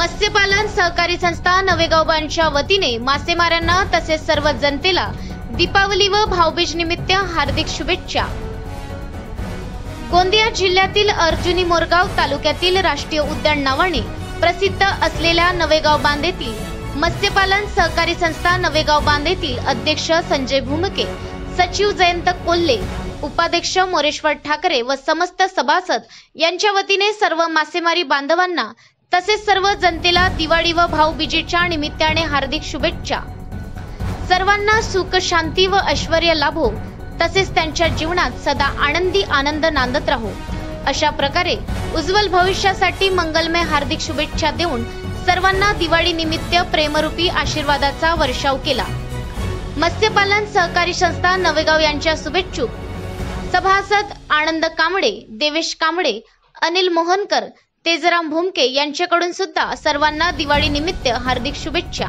मत्स्यपालन सहकारी संस्था नवेगावच्या वतीने मासेमारांना तसेच सर्व जनतेला दीपावली व भाऊबीज निमित्त हार्दिक शुभेच्छा। गोंदिया जिल्ह्यातील अर्जुनी मोरगाव तालुक्यातील राष्ट्रीय उद्यान नावाने प्रसिद्ध असलेल्या नवेगाव बांधेतील मत्स्यपालन सहकारी संस्था नवेगाव बांधेतील अध्यक्ष संजय भूमके, सचिव जयंत कोल्हे, उपाध्यक्ष मोरेश्वर ठाकरे व समस्त सभासद यांच्या वतीने सर्व मासेमारी बांधवांना तसेच सर्व जनतेला दिवाळी व भाऊबीजेच्या निमित्ताने हार्दिक शुभेच्छा। सर्वांना सुख, शांती व ऐश्वर्य लाभो, तसेच त्यांच्या जीवनात सदा आनंदी आनंद नांदत राहो, अशा प्रकारे उज्ज्वल भविष्यासाठी मंगलमय हार्दिक शुभेच्छा देऊन सर्वांना दिवाळी निमित्त प्रेमरूपी आशीर्वादाचा वर्षाव केला। मत्स्यपालन सहकारी संस्था नवेगाव यांच्या शुभेच्छुक सभासद आनंद कांबळे, देवेश कांबळे, अनिल मोहनकर, तेजराम भूमके यांच्याकडून सुद्धा सर्वांना दिवाळी निमित्त हार्दिक शुभेच्छा।